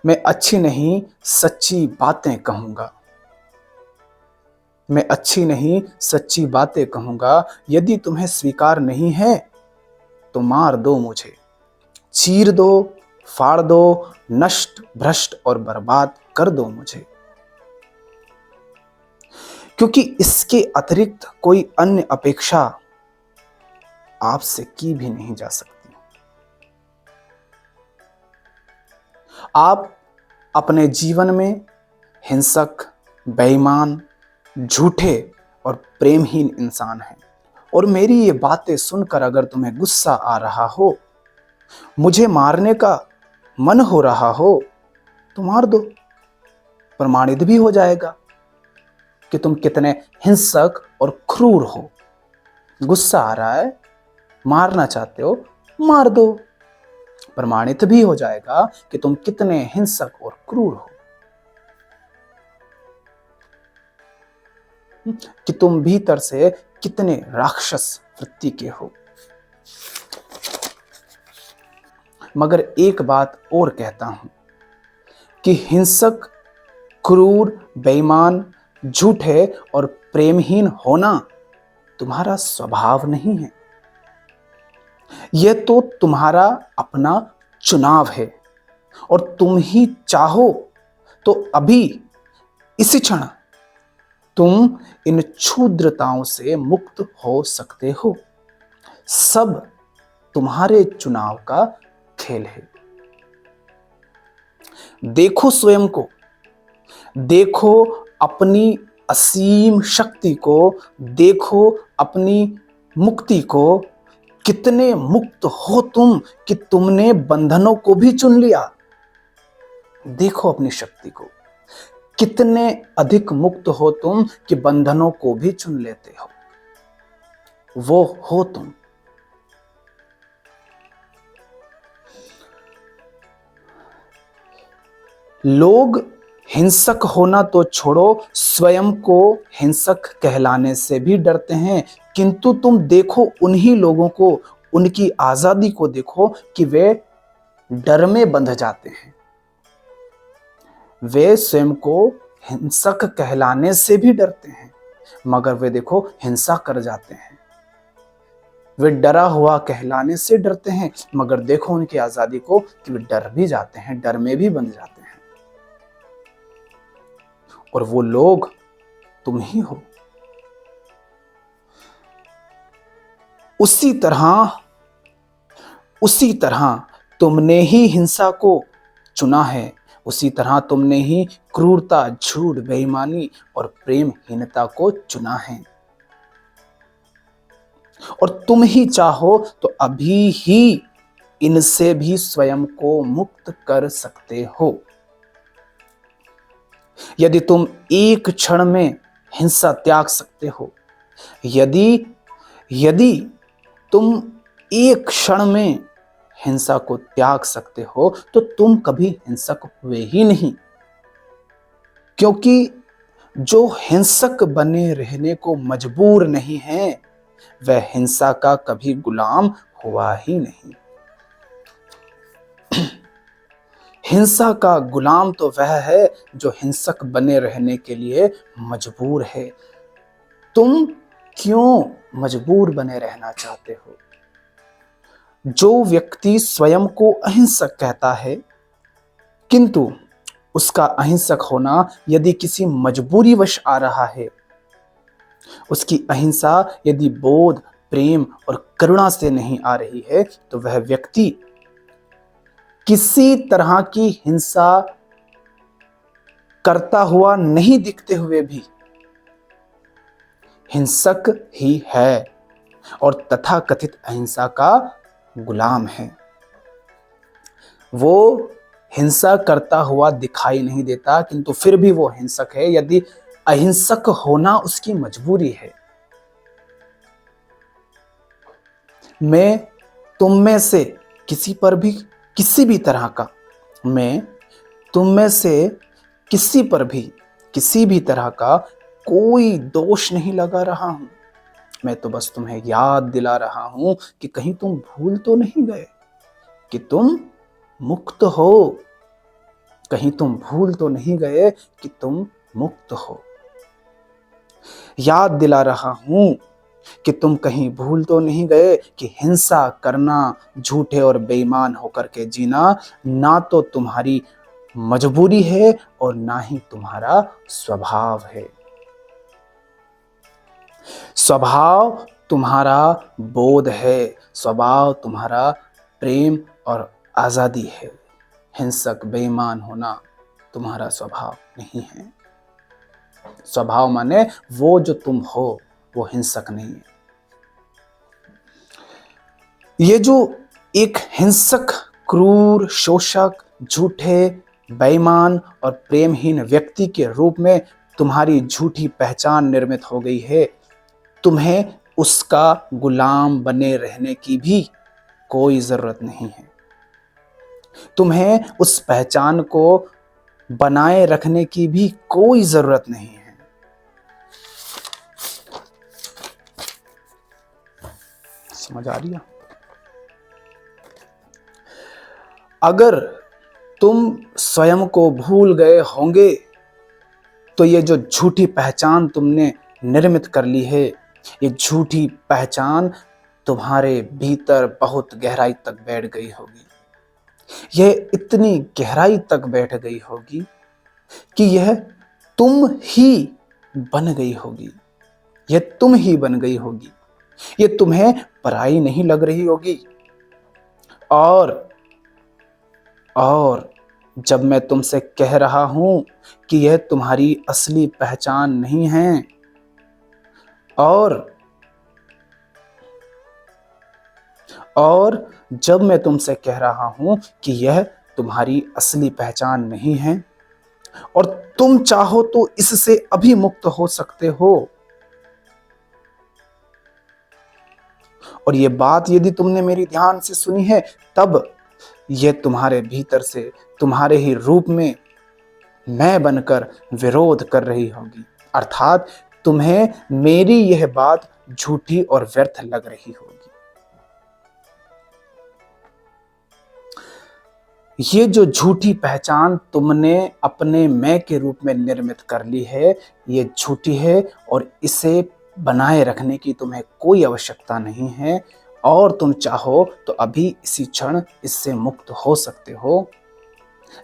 मैं अच्छी नहीं सच्ची बातें कहूंगा। मैं अच्छी नहीं सच्ची बातें कहूंगा। यदि तुम्हें स्वीकार नहीं है तो मार दो मुझे, चीर दो, फाड़ दो, नष्ट भ्रष्ट और बर्बाद कर दो मुझे, क्योंकि इसके अतिरिक्त कोई अन्य अपेक्षा आपसे की भी नहीं जा सकती। आप अपने जीवन में हिंसक, बेईमान, झूठे और प्रेमहीन इंसान हैं। और मेरी ये बातें सुनकर अगर तुम्हें गुस्सा आ रहा हो, मुझे मारने का मन हो रहा हो, तो मार दो। प्रमाणित भी हो जाएगा कि तुम कितने हिंसक और क्रूर हो। गुस्सा आ रहा है, मारना चाहते हो, मार दो। प्रमाणित भी हो जाएगा कि तुम कितने हिंसक और क्रूर हो, कि तुम भीतर से कितने राक्षस वृत्ति के हो। मगर एक बात और कहता हूं कि हिंसक, क्रूर, बेईमान, झूठे और प्रेमहीन होना तुम्हारा स्वभाव नहीं है। यह तो तुम्हारा अपना चुनाव है। और तुम ही चाहो तो अभी इसी क्षण तुम इन क्षुद्रताओं से मुक्त हो सकते हो। सब तुम्हारे चुनाव का खेल है। देखो स्वयं को, देखो अपनी असीम शक्ति को, देखो अपनी मुक्ति को। कितने मुक्त हो तुम कि तुमने बंधनों को भी चुन लिया। देखो अपनी शक्ति को, कितने अधिक मुक्त हो तुम कि बंधनों को भी चुन लेते हो। वो हो तुम। लोग हिंसक होना तो छोड़ो, स्वयं को हिंसक कहलाने से भी डरते हैं। किंतु तुम देखो उन्हीं लोगों को, उनकी आजादी को देखो कि वे डर में बंध जाते हैं। वे स्वयं को हिंसक कहलाने से भी डरते हैं, मगर वे देखो हिंसा कर जाते हैं। वे डरा हुआ कहलाने से डरते हैं, मगर देखो उनकी आजादी को कि वे डर भी जाते हैं, डर में भी बंध जाते हैं। और वो लोग तुम ही हो। उसी तरह तुमने ही हिंसा को चुना है। उसी तरह तुमने ही क्रूरता, झूठ, बेईमानी और प्रेमहीनता को चुना है। और तुम ही चाहो तो अभी ही इनसे भी स्वयं को मुक्त कर सकते हो। यदि तुम एक क्षण में हिंसा त्याग सकते हो, यदि यदि तुम एक क्षण में हिंसा को त्याग सकते हो, तो तुम कभी हिंसक हुए ही नहीं। क्योंकि जो हिंसक बने रहने को मजबूर नहीं है, वह हिंसा का कभी गुलाम हुआ ही नहीं। हिंसा का गुलाम तो वह है जो हिंसक बने रहने के लिए मजबूर है। तुम क्यों मजबूर बने रहना चाहते हो? जो व्यक्ति स्वयं को अहिंसक कहता है, किंतु उसका अहिंसक होना यदि किसी मजबूरीवश आ रहा है, उसकी अहिंसा यदि बोध, प्रेम और करुणा से नहीं आ रही है, तो वह व्यक्ति किसी तरह की हिंसा करता हुआ नहीं दिखते हुए भी हिंसक ही है और तथाकथित अहिंसा का गुलाम है। वो हिंसा करता हुआ दिखाई नहीं देता, किंतु फिर भी वो हिंसक है, यदि अहिंसक होना उसकी मजबूरी है। मैं तुम में से किसी पर भी किसी भी तरह का मैं तुम में से किसी पर भी किसी भी तरह का कोई दोष नहीं लगा रहा हूं। मैं तो बस तुम्हें याद दिला रहा हूं कि कहीं तुम भूल तो नहीं गए कि तुम मुक्त हो। कहीं तुम भूल तो नहीं गए कि तुम मुक्त हो। याद दिला रहा हूं कि तुम कहीं भूल तो नहीं गए कि हिंसा करना, झूठे और बेईमान होकर के जीना ना तो तुम्हारी मजबूरी है और ना ही तुम्हारा स्वभाव है। स्वभाव तुम्हारा बोध है, स्वभाव तुम्हारा प्रेम और आजादी है। हिंसक बेईमान होना तुम्हारा स्वभाव नहीं है। स्वभाव माने वो जो तुम हो वो हिंसक नहीं है। ये जो एक हिंसक, क्रूर, शोषक, झूठे, बेईमान और प्रेमहीन व्यक्ति के रूप में तुम्हारी झूठी पहचान निर्मित हो गई है, तुम्हें उसका गुलाम बने रहने की भी कोई जरूरत नहीं है। तुम्हें उस पहचान को बनाए रखने की भी कोई जरूरत नहीं है। समझ आ रही है? अगर तुम स्वयं को भूल गए होंगे तो ये जो झूठी पहचान तुमने निर्मित कर ली है, ये झूठी पहचान तुम्हारे भीतर बहुत गहराई तक बैठ गई होगी। यह इतनी गहराई तक बैठ गई होगी कि यह तुम ही बन गई होगी। यह तुम ही बन गई होगी। ये तुम्हें पराई नहीं लग रही होगी। और जब मैं तुमसे कह रहा हूं कि यह तुम्हारी असली पहचान नहीं है, और जब मैं तुमसे कह रहा हूं कि यह तुम्हारी असली पहचान नहीं है और तुम चाहो तो इससे अभी मुक्त हो सकते हो, और यह बात यदि तुमने मेरी ध्यान से सुनी है, तब यह तुम्हारे भीतर से तुम्हारे ही रूप में मैं बनकर विरोध कर रही होगी। अर्थात तुम्हें मेरी यह बात झूठी और व्यर्थ लग रही होगी। ये जो झूठी पहचान तुमने अपने मैं के रूप में निर्मित कर ली है, ये झूठी है और इसे बनाए रखने की तुम्हें कोई आवश्यकता नहीं है, और तुम चाहो तो अभी इसी क्षण इससे मुक्त हो सकते हो।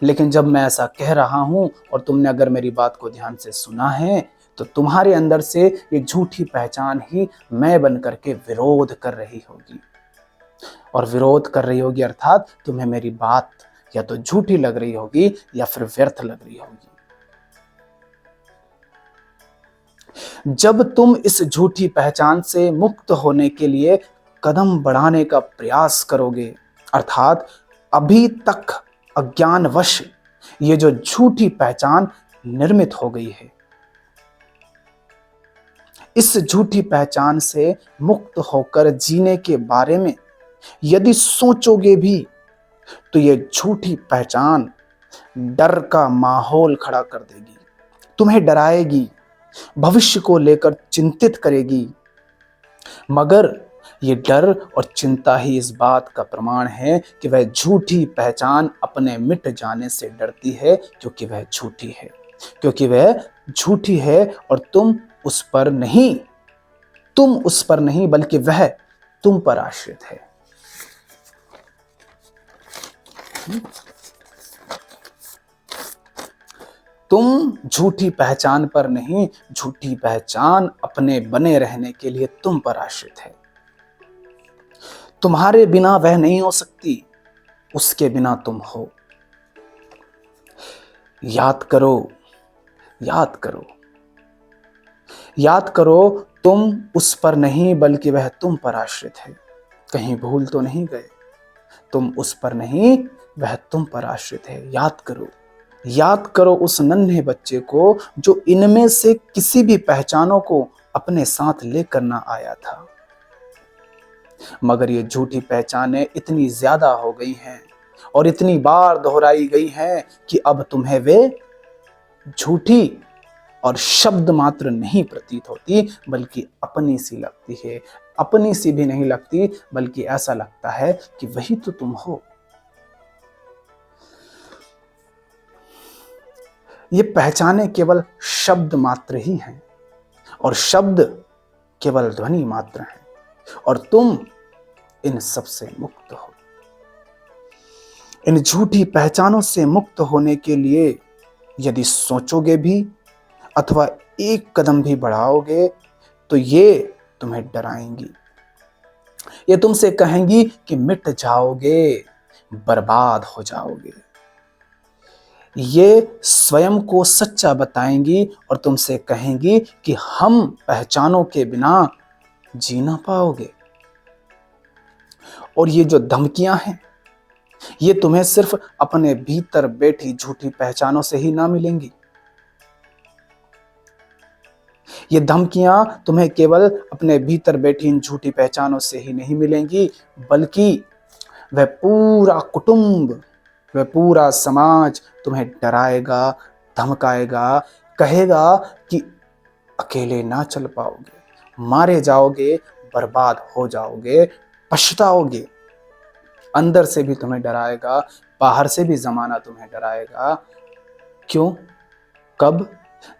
लेकिन जब मैं ऐसा कह रहा हूं और तुमने अगर मेरी बात को ध्यान से सुना है, तो तुम्हारे अंदर से ये झूठी पहचान ही मैं बन करके विरोध कर रही होगी। और विरोध कर रही होगी अर्थात तुम्हें मेरी बात या तो झूठी लग रही होगी या फिर व्यर्थ लग रही होगी। जब तुम इस झूठी पहचान से मुक्त होने के लिए कदम बढ़ाने का प्रयास करोगे, अर्थात अभी तक अज्ञानवश ये जो झूठी पहचान निर्मित हो गई है, इस झूठी पहचान से मुक्त होकर जीने के बारे में यदि सोचोगे भी, तो ये झूठी पहचान डर का माहौल खड़ा कर देगी, तुम्हें डराएगी, भविष्य को लेकर चिंतित करेगी। मगर ये डर और चिंता ही इस बात का प्रमाण है कि वह झूठी पहचान अपने मिट जाने से डरती है, क्योंकि वह झूठी है, क्योंकि वह झूठी है और तुम उस पर नहीं बल्कि वह तुम पर आश्रित है। तुम झूठी पहचान पर नहीं, झूठी पहचान अपने बने रहने के लिए तुम पर आश्रित है। तुम्हारे बिना वह नहीं हो सकती, उसके बिना तुम हो। याद करो, याद करो, याद करो, तुम उस पर नहीं बल्कि वह तुम पर आश्रित है। कहीं भूल तो नहीं गए, तुम उस पर नहीं, वह तुम पर आश्रित है। याद करो, याद करो उस नन्हे बच्चे को जो इनमें से किसी भी पहचानों को अपने साथ लेकर ना आया था। मगर ये झूठी पहचानें इतनी ज्यादा हो गई हैं और इतनी बार दोहराई गई हैं कि अब तुम्हें वे झूठी और शब्द मात्र नहीं प्रतीत होती, बल्कि अपनी सी लगती है। अपनी सी भी नहीं लगती, बल्कि ऐसा लगता है कि वही तो तुम हो। ये पहचाने केवल शब्द मात्र ही हैं और शब्द केवल ध्वनि मात्र हैं और तुम इन सब से मुक्त हो। इन झूठी पहचानों से मुक्त होने के लिए यदि सोचोगे भी अथवा एक कदम भी बढ़ाओगे तो ये तुम्हें डराएंगी। ये तुमसे कहेंगी कि मिट जाओगे, बर्बाद हो जाओगे। ये स्वयं को सच्चा बताएंगी और तुमसे कहेंगी कि हम पहचानों के बिना जी ना पाओगे। और ये जो धमकियां हैं ये तुम्हें सिर्फ अपने भीतर बैठी झूठी पहचानों से ही ना मिलेंगी। ये धमकियां तुम्हें केवल अपने भीतर बैठी इन झूठी पहचानों से ही नहीं मिलेंगी, बल्कि वह पूरा कुटुंब, वह पूरा समाज तुम्हें डराएगा, धमकाएगा, कहेगा कि अकेले ना चल पाओगे, मारे जाओगे, बर्बाद हो जाओगे, पछताओगे। अंदर से भी तुम्हें डराएगा, बाहर से भी जमाना तुम्हें डराएगा। क्यों? कब?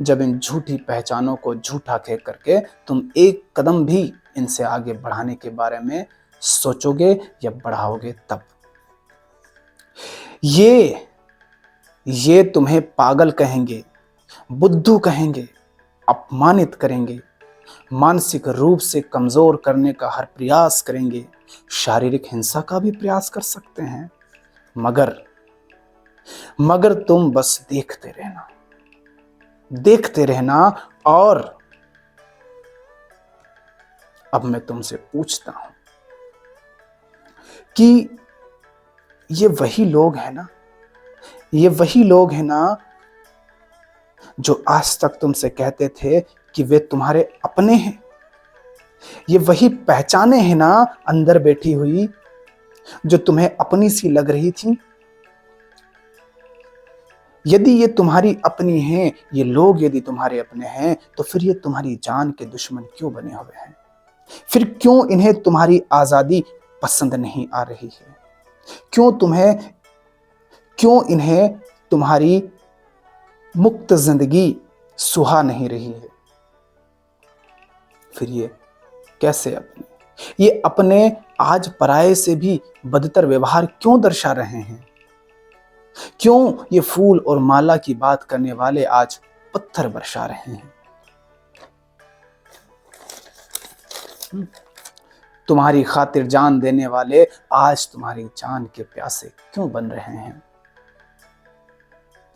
जब इन झूठी पहचानों को झूठा कह करके तुम एक कदम भी इनसे आगे बढ़ाने के बारे में सोचोगे या बढ़ाओगे तब। ये तुम्हें पागल कहेंगे, बुद्धू कहेंगे, अपमानित करेंगे, मानसिक रूप से कमजोर करने का हर प्रयास करेंगे, शारीरिक हिंसा का भी प्रयास कर सकते हैं। मगर तुम बस देखते रहना। और अब मैं तुमसे पूछता हूं कि ये वही लोग हैं ना जो आज तक तुमसे कहते थे कि वे तुम्हारे अपने हैं। ये वही पहचाने हैं ना अंदर बैठी हुई जो तुम्हें अपनी सी लग रही थी। यदि ये तुम्हारी अपनी हैं, ये लोग यदि तुम्हारे अपने हैं, तो फिर ये तुम्हारी जान के दुश्मन क्यों बने हुए हैं? फिर क्यों इन्हें तुम्हारी आजादी पसंद नहीं आ रही है? क्यों इन्हें तुम्हारी मुक्त जिंदगी सुहा नहीं रही है? फिर ये कैसे ये अपने आज पराये से भी बदतर व्यवहार क्यों दर्शा रहे हैं? क्यों ये फूल और माला की बात करने वाले आज पत्थर बरसा रहे हैं? तुम्हारी खातिर जान देने वाले आज तुम्हारी जान के प्यासे क्यों बन रहे हैं?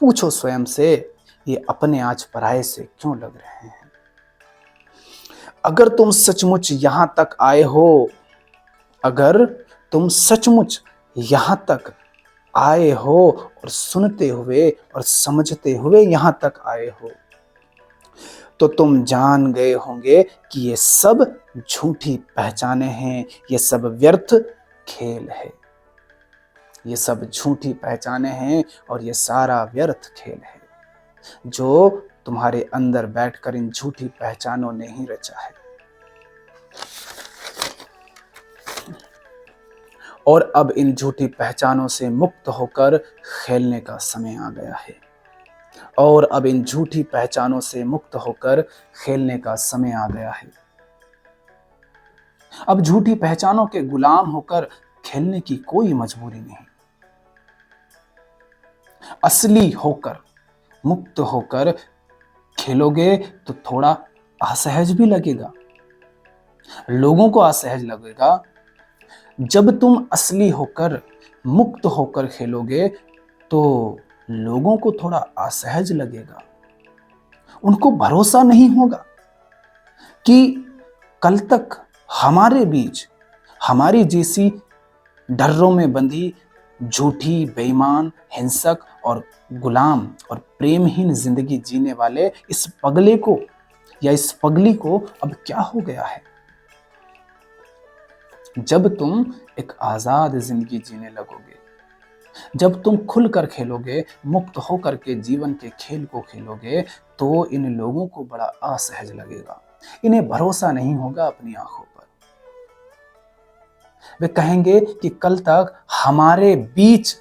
पूछो स्वयं से, ये अपने आज पराये से क्यों लग रहे हैं? अगर तुम सचमुच यहां तक आए हो, अगर तुम सचमुच यहां तक आए हो और सुनते हुए और समझते हुए यहां तक आए हो, तो तुम जान गए होंगे कि ये सब झूठी पहचाने हैं, ये सब व्यर्थ खेल है। ये सब झूठी पहचाने हैं और ये सारा व्यर्थ खेल है जो तुम्हारे अंदर बैठकर इन झूठी पहचानों ने ही रचा है। और अब इन झूठी पहचानों से मुक्त होकर खेलने का समय आ गया है। और अब इन झूठी पहचानों से मुक्त होकर खेलने का समय आ गया है। अब झूठी पहचानों के गुलाम होकर खेलने की कोई मजबूरी नहीं। असली होकर, मुक्त होकर खेलोगे तो थोड़ा असहज भी लगेगा, लोगों को असहज लगेगा। जब तुम असली होकर, मुक्त होकर खेलोगे तो लोगों को थोड़ा असहज लगेगा। उनको भरोसा नहीं होगा कि कल तक हमारे बीच हमारी जैसी डर्रों में बंधी झूठी, बेईमान, हिंसक और गुलाम और प्रेमहीन जिंदगी जीने वाले इस पगले को या इस पगली को अब क्या हो गया है। जब तुम एक आजाद जिंदगी जीने लगोगे, जब तुम खुलकर खेलोगे, मुक्त होकर के जीवन के खेल को खेलोगे, तो इन लोगों को बड़ा असहज लगेगा। इन्हें भरोसा नहीं होगा अपनी आंखों पर। वे कहेंगे कि कल तक हमारे बीच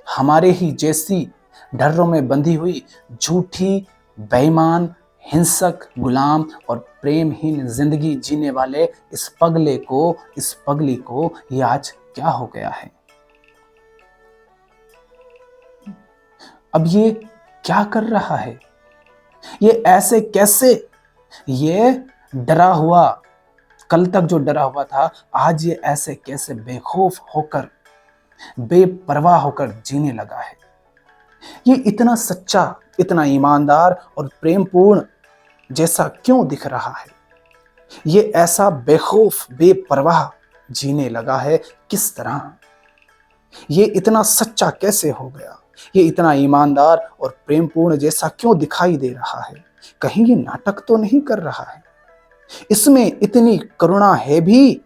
हमारे ही जैसी डरों में बंधी हुई झूठी, बेईमान, हिंसक, गुलाम और प्रेमहीन जिंदगी जीने वाले इस पगली को ये आज क्या हो गया है? अब ये क्या कर रहा है? ये ऐसे कैसे? ये डरा हुआ, कल तक जो डरा हुआ था, आज ये ऐसे कैसे बेखौफ होकर, बेपरवाह होकर जीने लगा है? ये इतना सच्चा, इतना ईमानदार और प्रेमपूर्ण जैसा क्यों दिख रहा है? ये ऐसा बेखौफ, बेपरवाह जीने लगा है किस तरह? ये इतना सच्चा कैसे हो गया? ये इतना ईमानदार और प्रेमपूर्ण जैसा क्यों दिखाई दे रहा है? कहीं ये नाटक तो नहीं कर रहा है? इसमें इतनी करुणा है भी,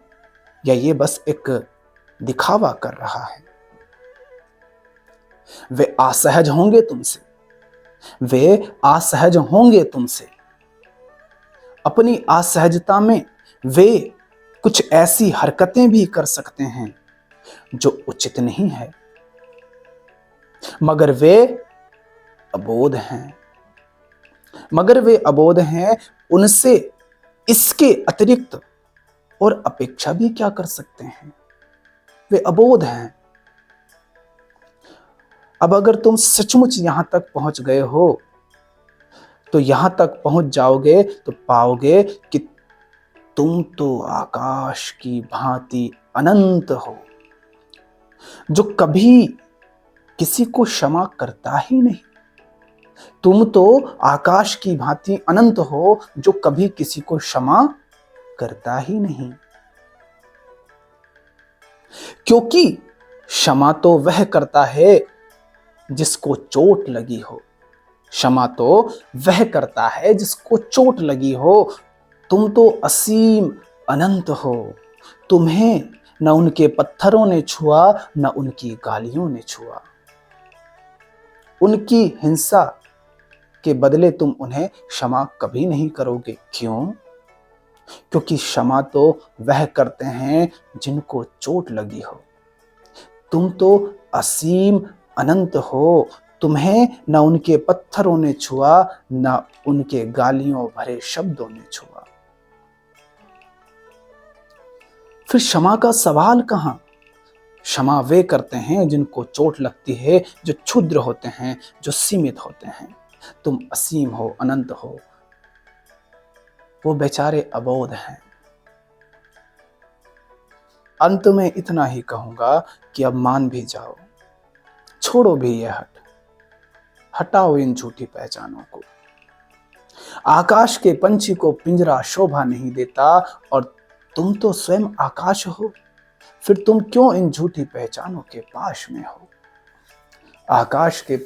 या ये बस एक दिखावा कर रहा है? वे असहज होंगे तुमसे, वे असहज होंगे तुमसे। अपनी असहजता में वे कुछ ऐसी हरकतें भी कर सकते हैं जो उचित नहीं है, मगर वे अबोध हैं। मगर वे अबोध हैं, उनसे इसके अतिरिक्त और अपेक्षा भी क्या कर सकते हैं? वे अबोध हैं। अब अगर तुम सचमुच यहां तक पहुंच गए हो, तो यहां तक पहुंच जाओगे तो पाओगे कि तुम तो आकाश की भांति अनंत हो, जो कभी किसी को क्षमा करता ही नहीं। तुम तो आकाश की भांति अनंत हो, जो कभी किसी को क्षमा करता ही नहीं। क्योंकि क्षमा तो वह करता है जिसको चोट लगी हो। क्षमा तो वह करता है जिसको चोट लगी हो। तुम तो असीम अनंत हो। तुम्हें न उनके पत्थरों ने छुआ, न उनकी गालियों ने छुआ। उनकी हिंसा के बदले तुम उन्हें क्षमा कभी नहीं करोगे। क्यों? क्योंकि क्षमा तो वह करते हैं जिनको चोट लगी हो। तुम तो असीम अनंत हो। तुम्हें न उनके पत्थरों ने छुआ, न उनके गालियों भरे शब्दों ने छुआ। फिर क्षमा का सवाल कहां? क्षमा वे करते हैं जिनको चोट लगती है, जो क्षुद्र होते हैं, जो सीमित होते हैं। तुम असीम हो, अनंत हो, वो बेचारे अबोध हैं। अंत में इतना ही कहूंगा कि अब मान भी जाओ, छोड़ो भी यह हटाओ इन झूठी पहचानों को। आकाश के पंछी को पिंजरा शोभा नहीं देता, और तुम तो स्वयं आकाश हो। फिर तुम क्यों इन झूठी पहचानों के पाश में हो? आकाश के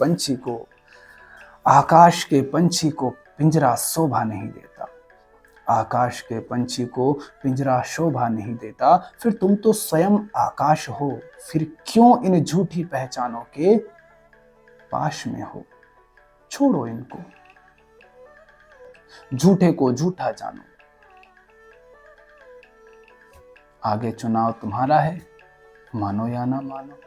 पंछी को पिंजरा शोभा नहीं देता। आकाश के पंछी को पिंजरा शोभा नहीं देता। फिर तुम तो स्वयं आकाश हो। फिर क्यों इन झूठी पहचानों के पाश में हो? छोड़ो इनको, झूठे को झूठा जानो। आगे चुनाव तुम्हारा है, मानो या ना मानो।